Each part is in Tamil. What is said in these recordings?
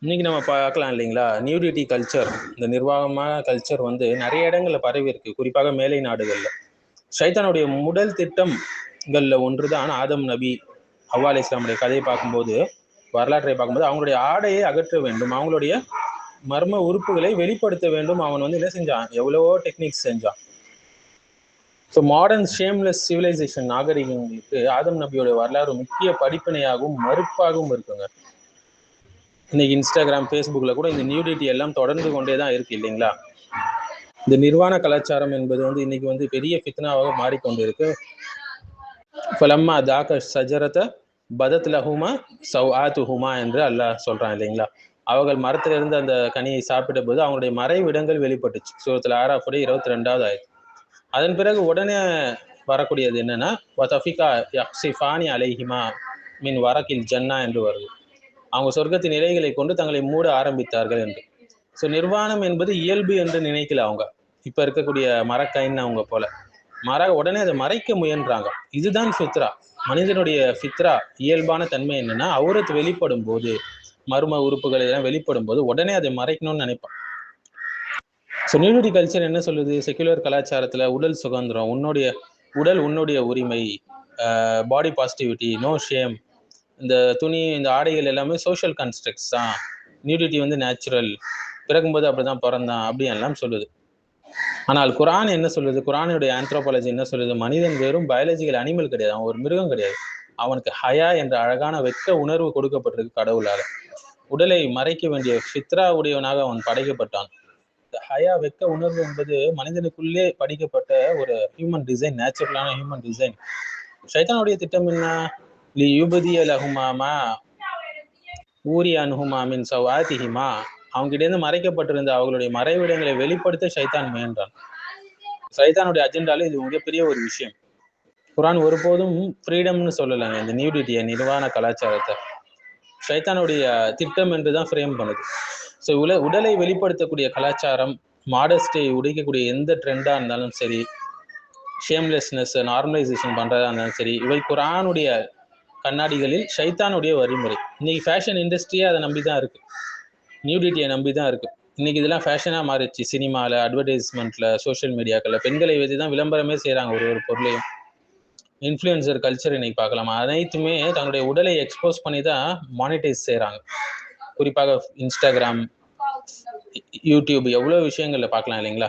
இன்னைக்கு நம்ம பார்க்கலாம் இல்லைங்களா, நியூடிட்டி கல்ச்சர், இந்த நிர்வாகமான கல்ச்சர் வந்து நிறைய இடங்கள்ல பரவி இருக்கு, குறிப்பாக மேலை நாடுகள்ல. ஷைத்தானுடைய முதல் திட்டங்கள்ல ஒன்றுதான் ஆதம் நபி ஹவ்வா அலைஹிஸ்ஸலாமுடைய கதையை பார்க்கும்போது, வரலாற்றை பார்க்கும்போது அவங்களுடைய ஆடையை அகற்ற வேண்டும், அவங்களுடைய மர்ம உறுப்புகளை வெளிப்படுத்த வேண்டும். அவன் வந்து என்ன செஞ்சான், எவ்வளவோ டெக்னிக்ஸ் செஞ்சான். ஸோ மாடர்ன் ஷேம்லெஸ் சிவிலைசேஷன் நாகரிகங்களுக்கு ஆதம் நபியோட வரலாறு முக்கிய படிப்பினையாகவும் மறுப்பாகவும் இருக்குங்க. இன்னைக்கு இன்ஸ்டாகிராம், ஃபேஸ்புக்ல கூட இந்த நியூடிட்டி எல்லாம் தொடர்ந்து கொண்டே தான் இருக்கு இல்லைங்களா. இந்த நிர்வாண கலாச்சாரம் என்பது வந்து இன்னைக்கு வந்து பெரிய ஃபித்னாவாக மாறிக்கொண்டு இருக்கு. ஃபலம்மா தாக்க ஷஜரத பதத் லஹுமா சவ்ஆத்துஹுமா என்று அல்லாஹ் சொல்றான் இல்லைங்களா. அவர்கள் மரத்திலிருந்து அந்த கனியை சாப்பிட்ட போது அவங்களுடைய மறைவிடங்கள் வெளிப்பட்டுச்சு. சூரத்துல் ஆராஃபுடைய 22வது ஆயத். அதன் பிறகு உடனே வரக்கூடியது என்னன்னா, வதஃபிகா யக்ஸிஃபானி அலைஹிமா மின் வரக்கில் ஜன்னா என்று வருது. அவங்க சொர்க்கத்தின் இலைகளை கொண்டு தங்களை மூட ஆரம்பித்தார்கள் என்று. ஸோ நிர்வாணம் என்பது இயல்பு என்று நினைக்கல அவங்க. இப்ப இருக்கக்கூடிய மரக்கைன்னு அவங்க போல உடனே அதை மறைக்க முயன்றாங்க. இதுதான் ஃபித்ரா. மனிதனுடைய ஃபித்ரா இயல்பான தன்மை என்னன்னா, அவுரத் வெளிப்படும் போது, மர்ம உறுப்புகள் எல்லாம் வெளிப்படும் போது உடனே அதை மறைக்கணும்னு நினைப்பான். ஸோ நியூடிட்டி கல்ச்சர் என்ன சொல்லுது? செக்குலர் கலாச்சாரத்துல உடல் சுதந்திரம், உன்னுடைய உடல் உன்னுடைய உரிமை, பாடி பாசிட்டிவிட்டி, நோ ஷேம், இந்த துணி, இந்த ஆடைகள் எல்லாமே சோஷியல் கன்ஸ்ட்ரக்ட்ஸ் தான். நியூடிட்டி வந்து நேச்சுரல், பிறக்கும்போது அப்படிதான் பிறந்தான் அப்படி எல்லாம் சொல்லுது. ஆனால் குரான் என்ன சொல்லுது? குரானுடைய ஆந்த்ரோபாலஜி என்ன சொல்லுது? மனிதன் வெறும் பயாலஜிக்கல் அனிமல் கிடையாது, அவன் ஒரு மிருகம் கிடையாது. அவனுக்கு ஹயா என்ற அழகான வெட்க உணர்வு கொடுக்கப்பட்டிருக்கு கடவுளால. உடலை மறைக்க வேண்டிய ஃபித்ரா உடையவனாக அவன் படைக்கப்பட்டான். இந்த ஹயா வெட்க உணர்வு என்பது மனிதனுக்குள்ளே படிக்கப்பட்ட ஒரு ஹியூமன் டிசைன், நேச்சுரலான ஹியூமன் டிசைன். ஷைத்தானுடைய திட்டம் என்ன? லியுபதிய லஹுமாமா ஊரி அன்ஹுமா மின் சவ்ஆத்திஹிமா, அவங்ககிட்ட இருந்து மறைக்கப்பட்டிருந்த அவர்களுடைய மறைவிடங்களை வெளிப்படுத்த ஷைத்தான் முயன்றான். ஷைத்தானுடைய அஜெண்டால இது மிகப்பெரிய ஒரு விஷயம். குரான் ஒருபோதும் ஃப்ரீடம்னு சொல்லலைங்க இந்த நியூடிட்டியை, நிர்வாண கலாச்சாரத்தை. ஷைத்தானுடைய திட்டம் என்றுதான் ஃப்ரேம் பண்ணுது. ஸோ உடலை வெளிப்படுத்தக்கூடிய கலாச்சாரம், மாடஸ்டை உடைக்கக்கூடிய எந்த ட்ரெண்டா இருந்தாலும் சரி, ஷேம்லெஸ்னஸ் நார்மலைசேஷன் பண்றதா இருந்தாலும் சரி, இவை குரானுடைய கண்ணாடிகளில் ஷைத்தானுடைய வழிமுறை. இன்னைக்கு ஃபேஷன் இண்டஸ்ட்ரியே அதை நம்பிதான் இருக்கு, நியூடிட்டியை நம்பிதான் இருக்கு. இன்னைக்கு இதெல்லாம் ஃபேஷனா மாறிடுச்சு. சினிமால, அட்வர்டைஸ்மெண்ட்ல, சோஷியல் மீடியாக்கள்ல பெண்களை வச்சு தான் விளம்பரமே செய்யறாங்க. ஒரு பொருளையும் இன்ஃப்ளூயன்சர் கல்ச்சர் இன்னைக்கு பார்க்கலாம். அனைத்துமே தன்னுடைய உடலை எக்ஸ்போஸ் பண்ணி தான் மானிட்டைஸ் செய்யறாங்க. குறிப்பாக இன்ஸ்டாகிராம், யூடியூப், எவ்வளவு விஷயங்கள்ல பார்க்கலாம் இல்லைங்களா.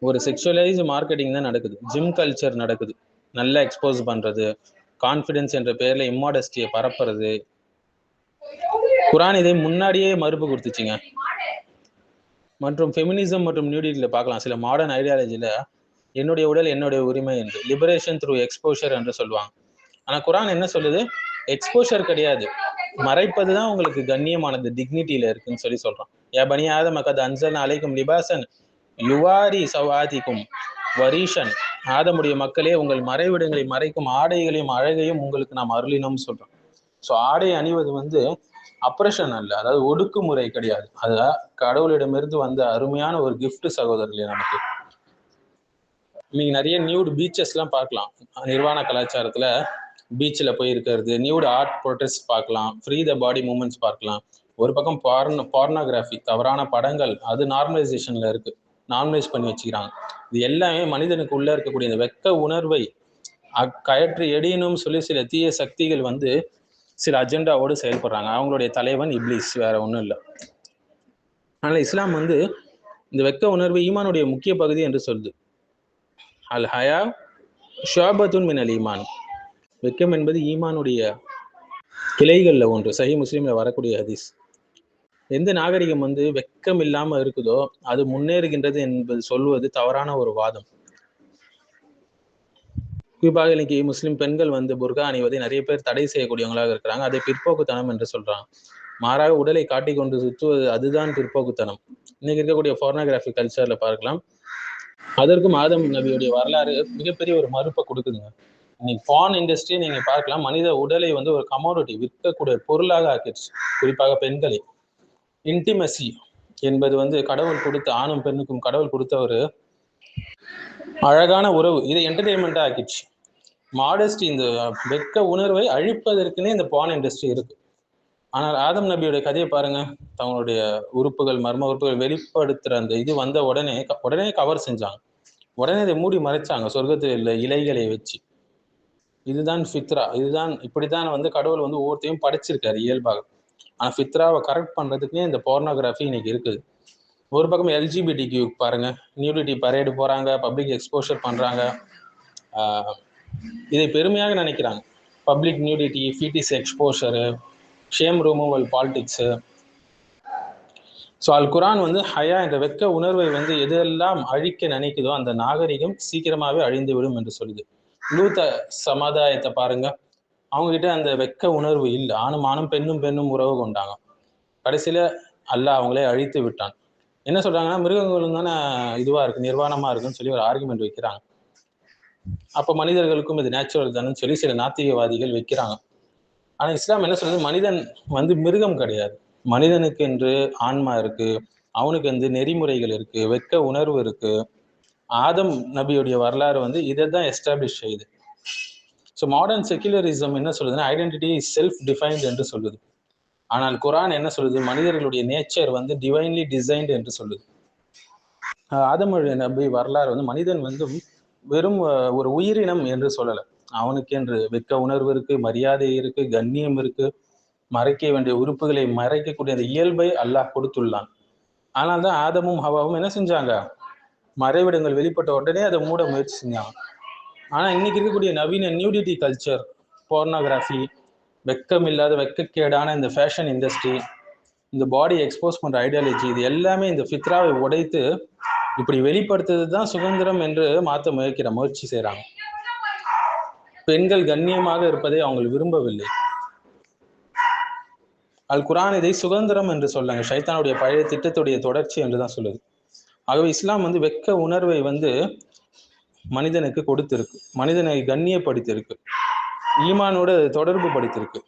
ஒரு செக்ஷுவலைஸ் மார்க்கெட்டிங் தான் நடக்குது. ஜிம் கல்ச்சர் நடக்குது. நல்லா எக்ஸ்போஸ் பண்றது, கான்ஃபிடன்ஸ் என்ற பெயர்ல இம்மாடஸ்டியை பரப்புறது. குரான் இதை முன்னாடியே மறுப்பு கொடுத்துச்சுங்க. மற்றும் ஃபெமினிசம் மற்றும் நியூடிட்டியில பார்க்கலாம். சில மாடர்ன் ஐடியாலஜில என்னுடைய உடல் என்னுடைய உரிமை என்று, லிபரேஷன் த்ரூ எக்ஸ்போஷர் என்று சொல்லுவாங்க. ஆனா குரான் என்ன சொல்லுது? எக்ஸ்போஷர் கிடையாது, மறைப்பது தான் உங்களுக்கு கண்ணியமானது, டிக்னிட்டியில இருக்குன்னு சொல்றான். யா பனி ஆதம் அகத் அன்சல்னா அலைக்கும் லிபாசன் யுவாரி சவாதிக்கும் வரீஷன், ஆதமுடைய மக்களே, உங்கள் மறைவிடங்களை மறைக்கும் ஆடைகளையும் அழகையும் உங்களுக்கு நாம் அருளினோம்னு சொல்றோம். ஸோ ஆடை அணிவது வந்து அப்ரஷன் அல்ல, அதாவது ஒடுக்குமுறை கிடையாது. அது கடவுளிடமிருந்து வந்த அருமையான ஒரு கிஃப்ட் சகோதரர்களே நமக்கு. நீங்க நிறைய நியூட் பீச்சஸ் எல்லாம் பார்க்கலாம். நிர்வாண கலாச்சாரத்துல பீச்சில் போய் இருக்கிறது, நியூட் ஆர்ட் ப்ரொடெஸ்ட் பார்க்கலாம், ஃப்ரீ த பாடி மூமெண்ட்ஸ் பார்க்கலாம். ஒரு பக்கம் பார்னோகிராஃபி, தவறான படங்கள், அது நார்மலைசேஷன்ல இருக்கு, நார்மலைஸ் பண்ணி வச்சுக்கிறாங்க. இது எல்லாமே மனிதனுக்கு உள்ள இருக்கக்கூடிய இந்த வெக்க உணர்வை கயற்றி எடியணும்னு சொல்லி சில தீய சக்திகள் வந்து சில அஜெண்டாவோடு செயல்படுறாங்க. அவங்களுடைய தலைவன் இப்லீஸ், வேற ஒன்றும் இல்லை. அதனால இஸ்லாம் வந்து இந்த வெக்க உணர்வு ஈமானுடைய முக்கிய பகுதி என்று சொல்லுது. அல் ஹயா ஷுஅபத்துன் மினல் ஈமான், வெக்கம் என்பது ஈமானுடைய கிளைகள்ல ஒன்று. சஹீஹ் முஸ்லிம்ல வரக்கூடிய ஹதீஸ். எந்த நாகரிகம் வந்து வெக்கம் இல்லாம இருக்குதோ அது முன்னேறுகின்றது என்பது சொல்வது தவறான ஒரு வாதம். குறிப்பாக இன்னைக்கு முஸ்லிம் பெண்கள் வந்து புர்கா அணிவதை நிறைய பேர் தடை செய்யக்கூடியவங்களாக இருக்கிறாங்க. அதை பிற்போக்குத்தனம் என்று சொல்றாங்க. மாறாக உடலை காட்டிக்கொண்டு சுற்றுவது அதுதான் பிற்போக்குத்தனம். இன்னைக்கு இருக்கக்கூடிய போர்னோகிராஃபி கல்ச்சர்ல பார்க்கலாம். அதற்கும் ஆதம் நபியுடைய வரலாறு மிகப்பெரிய ஒரு மறுப்பை கொடுக்குதுங்க. இன்னைக்கு பான் இண்டஸ்ட்ரி நீங்க பார்க்கலாம், மனித உடலை வந்து ஒரு கமோடிட்டி, விற்கக்கூடிய பொருளாக ஆக்கிடுச்சு. குறிப்பாக பெண்களை. இன்டிமசி என்பது வந்து கடவுள் கொடுத்த, ஆணும் பெண்ணுக்கும் கடவுள் கொடுத்த ஒரு அழகான உறவு, இதை என்டர்டெயின்மெண்டா ஆக்கிடுச்சு. மாடஸ்டி, இந்த வெட்க உணர்வை அழிப்பதற்குன்னே இந்த பான் இண்டஸ்ட்ரி இருக்கு. ஆனால் ஆதம் நபியோட கதையை பாருங்க. தங்களுடைய உறுப்புகள், மர்ம உறுப்புகள் வெளிப்படுத்துற அந்த இது வந்த உடனே உடனே கவர் செஞ்சாங்க. உடனே இதை மூடி மறைச்சாங்க சொர்க்கத்தில் உள்ள இலைகளை வச்சு. இதுதான் ஃபித்ரா, இதுதான் இப்படித்தான் வந்து கடவுள் வந்து ஒவ்வொருத்தையும் படைச்சிருக்காரு இயல்பாக. ஆனா ஃபித்ராவை கரெக்ட் பண்றதுக்குன்னே இந்த போர்னோகிராஃபி இன்னைக்கு இருக்குது. ஒரு பக்கம் எல்ஜிபிடிக்கு பாருங்க, நியூடிட்டி பரேடு போறாங்க, பப்ளிக் எக்ஸ்போஷர் பண்றாங்க. இதை பெருமையாக நினைக்கிறாங்க. Public nudity, fetish exposure, shame removal politics. So Al Quran வந்து ஹயா என்ற வெட்க உணர்வை வந்து எதெல்லாம் அழிக்க நினைக்குதோ அந்த நாகரிகம் சீக்கிரமாகவே அழிந்து விடும் என்று சொல்லுது. லூத்த சமுதாயத்தை பாருங்க, அவங்க கிட்ட அந்த வெட்க உணர்வு இல்லை. ஆணும் பெண்ணும் பெண்ணும் உறவு கொண்டாங்க. கடைசியில அல்லாஹ் அவங்களே அழித்து விட்டான். என்ன சொல்றாங்கன்னா, மிருகங்களும் தானே இதுவா இருக்கு, நிர்வாணமா இருக்குன்னு சொல்லி ஒரு ஆர்குமெண்ட் வைக்கிறாங்க. அப்ப மனிதர்களுக்கும் இது நேச்சுரல் தானேன்னு சொல்லி சில நாத்திகவாதிகள் வைக்கிறாங்க. ஆனா இஸ்லாம் என்ன சொல்றது, மனிதன் வந்து மிருகம் கிடையாது. மனிதனுக்கு என்று ஆன்மா இருக்கு, அவனுக்கு வந்து நெறிமுறைகள் இருக்கு, வெட்க உணர்வு இருக்கு. ஆதம் நபியுடைய வரலாறு வந்து இதை தான் எஸ்டாப்ளிஷ் செய்யுது. ஸோ மாடர்ன் செக்யுலரிசம் என்ன சொல்லுதுன்னா, ஐடென்டிட்டி இஸ் செல்ஃப் டிஃபைன்ட் என்று சொல்லுது. ஆனால் குரான் என்ன சொல்லுது, மனிதர்களுடைய நேச்சர் வந்து டிவைன்லி டிசைன்டு என்று சொல்லுது. ஆதம் நபி வரலாறு வந்து மனிதன் வந்து வெறும் ஒரு உயிரினம் என்று சொல்லலை. அவனுக்கு என்று வெட்க உணர்வு இருக்கு, மரியாதை இருக்கு, கண்ணியம் இருக்கு, மறைக்க வேண்டிய உறுப்புகளை மறைக்கக்கூடிய அந்த இயல்பை அல்லாஹ் கொடுத்துள்ளான். ஆனால் தான் ஆதமும் ஹவாவும் என்ன செஞ்சாங்க, மறைவிடங்கள் வெளிப்பட்ட உடனே அதை மூட முயற்சி செஞ்சாங்க. ஆனா இன்னைக்கு இருக்கக்கூடிய நவீன நியூடிட்டி கல்ச்சர், போர்னோகிராஃபி, வெக்கம் இல்லாத வெக்கக்கேடான இந்த ஃபேஷன் இண்டஸ்ட்ரி, இந்த பாடி எக்ஸ்போஸ் பண்ற ஐடியாலஜி, இது எல்லாமே இந்த ஃபித்ராவை உடைத்து இப்படி வெளிப்படுத்துறது தான் சுதந்திரம் என்று மாற்ற முயற்சி செய்யறாங்க. பெண்கள் கண்ணியமாக இருப்பதை அவங்க விரும்பவில்லை. அல் குரான் இதை சுதந்திரம் என்று சொல்லாங்க, ஷைத்தானுடைய பழைய திட்டத்துடைய தொடர்ச்சி என்றுதான் சொல்லுது. ஆகவே இஸ்லாம் வந்து வெட்க உணர்வை வந்து மனிதனுக்கு கொடுத்திருக்கு, மனிதனை கண்ணியப்படுத்தியிருக்கு, ஈமானோடு தொடர்பு படுத்தியிருக்கு.